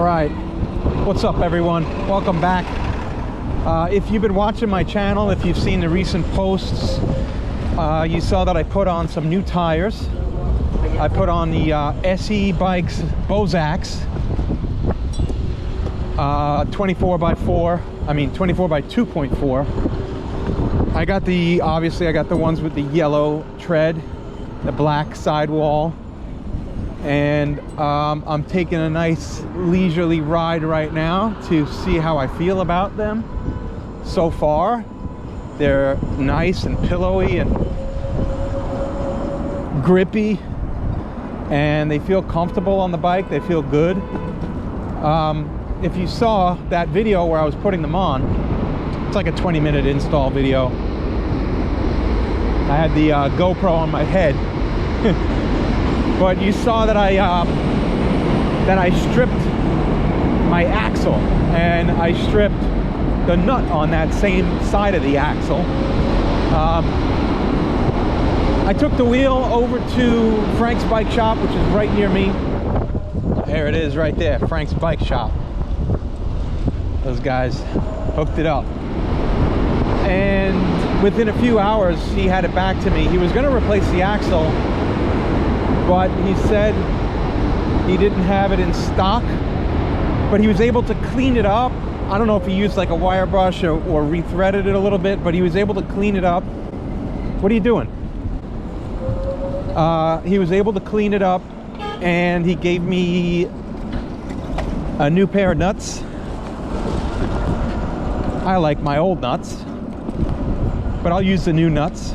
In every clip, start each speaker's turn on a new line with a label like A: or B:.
A: All right, what's up everyone? Welcome back. If you've been watching my channel, if you've seen the recent posts, you saw that I put on some new tires. I put on the SE Bikes Bozacks 24 by 2.4. I got the, obviously I got the ones with the yellow tread, the black sidewall, and I'm taking a nice leisurely ride right now to see how I feel about them. So far, they're nice and pillowy and grippy, and they feel comfortable on the bike. They feel good. If you saw that video where I was putting them on, it's like a 20-minute install video. I had the GoPro on my head. But you saw that I stripped my axle, and I stripped the nut on that same side of the axle. I took the wheel over to Frank's Bike Shop, which is right near me. There it is right there, Frank's Bike Shop. Those guys hooked it up. And within a few hours, he had it back to me. He was going to replace the axle, but he said he didn't have it in stock, but he was able to clean it up. I don't know if he used like a wire brush or rethreaded it a little bit, but he was able to clean it up. What are you doing? He was able to clean it up, and he gave me a new pair of nuts. I like my old nuts, but I'll use the new nuts.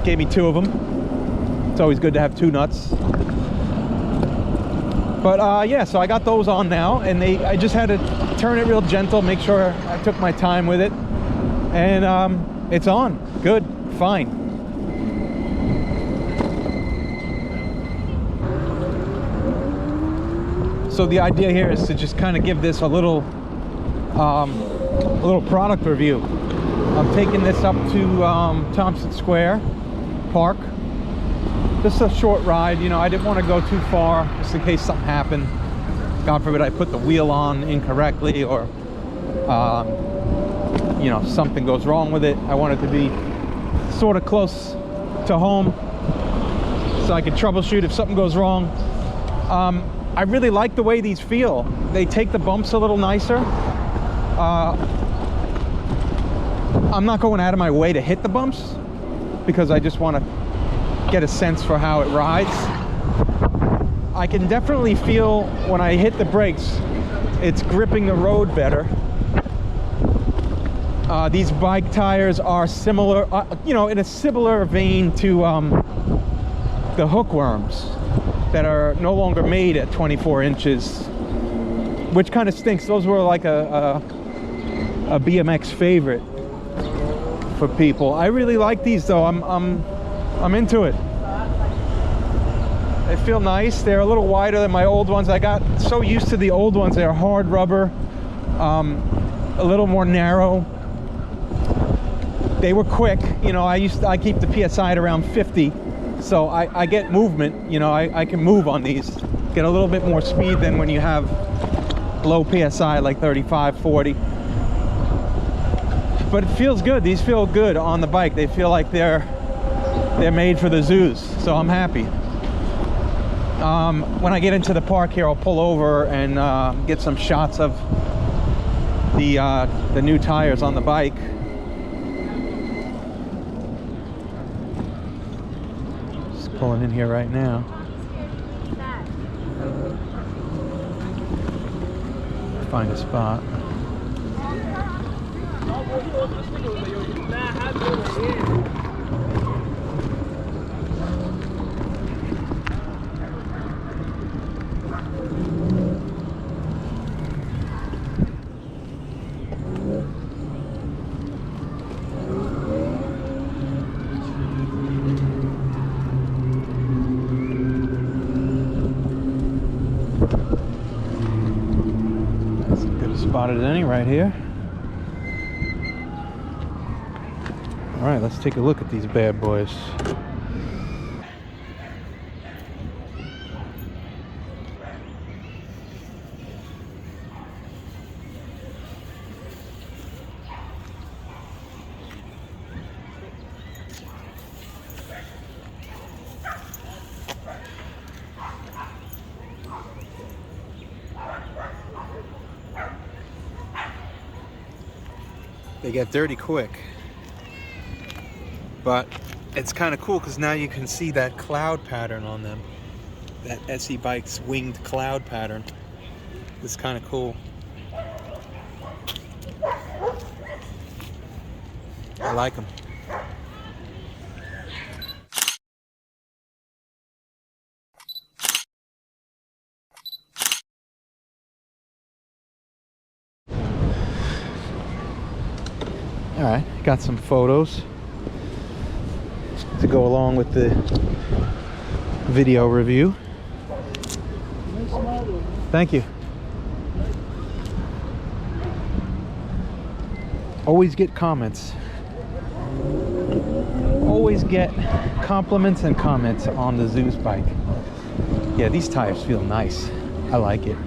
A: Gave me 2 of them. It's always good to have 2 nuts. But yeah, so I got those on now, and I just had to turn it real gentle, make sure I took my time with it, and it's on. Good, fine. So the idea here is to just kind of give this a little product review. I'm taking this up to Thompson Square Park. Just a short ride, you know. I didn't want to go too far just in case something happened. God forbid I put the wheel on incorrectly, or you know, something goes wrong with it. I want it to be sort of close to home so I can troubleshoot if something goes wrong. I really like the way these feel. They take the bumps a little nicer. I'm not going out of my way to hit the bumps because I just want to get a sense for how it rides. I can definitely feel when I hit the brakes, it's gripping the road better. These bike tires are similar, you know, in a similar vein to the hookworms that are no longer made at 24 inches, which kind of stinks. Those were like a BMX favorite for people. I really like these though. I'm into it. They feel nice. They're a little wider than my old ones. I got so used to the old ones. They're hard rubber, a little more narrow. They were quick. You know, I keep the PSI at around 50, so I get movement. You know, I can move on these. Get a little bit more speed than when you have low PSI like 35, 40. But it feels good. These feel good on the bike. They feel like they're made for the zoos, so I'm happy. When I get into the park here, I'll pull over and get some shots of the new tires on the bike. Just pulling in here right now. Find a spot. Spotted any right here. All right, let's take a look at these bad boys. They get dirty quick. But it's kind of cool because now you can see that cloud pattern on them. That SE Bike's winged cloud pattern. It's kind of cool. I like them. All right, got some photos to go along with the video review. Thank you. Always get comments. Always get compliments and comments on the Zeus bike. Yeah, these tires feel nice. I like it.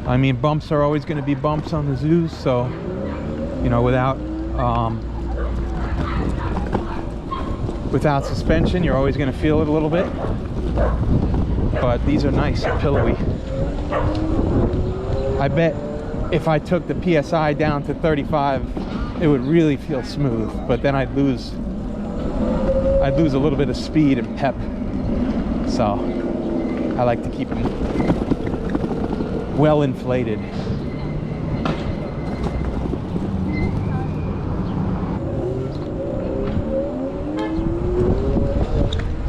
A: I mean, bumps are always going to be bumps on the Zeus, so, you know, without suspension, you're always going to feel it a little bit. But these are nice and pillowy. I bet if I took the PSI down to 35, it would really feel smooth, but then I'd lose a little bit of speed and pep. So I like to keep them well inflated.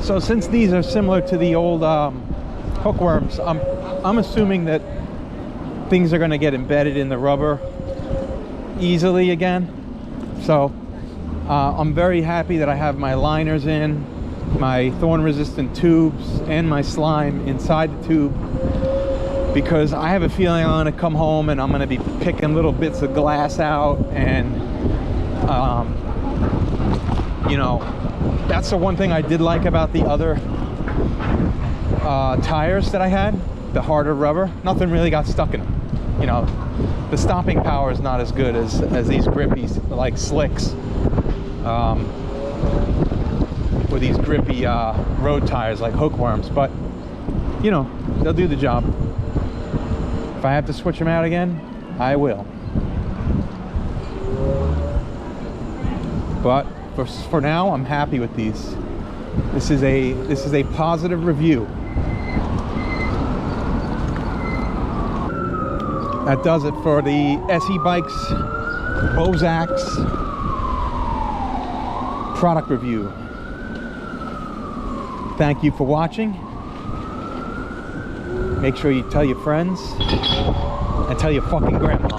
A: So since these are similar to the old hookworms, I'm assuming that things are going to get embedded in the rubber easily again. So I'm very happy that I have my liners in, my thorn resistant tubes, and my slime inside the tube, because I have a feeling I'm going to come home and I'm going to be picking little bits of glass out, and you know, that's the one thing I did like about the other tires that I had, the harder rubber. Nothing really got stuck in them. You know, the stopping power is not as good as these grippy, like slicks, or these grippy road tires like hookworms. But you know, they'll do the job. If I have to switch them out again, I will. But for now, I'm happy with these. This is a positive review. That does it for the SE Bikes Bozack's product review. Thank you for watching. Make sure you tell your friends and tell your fucking grandma.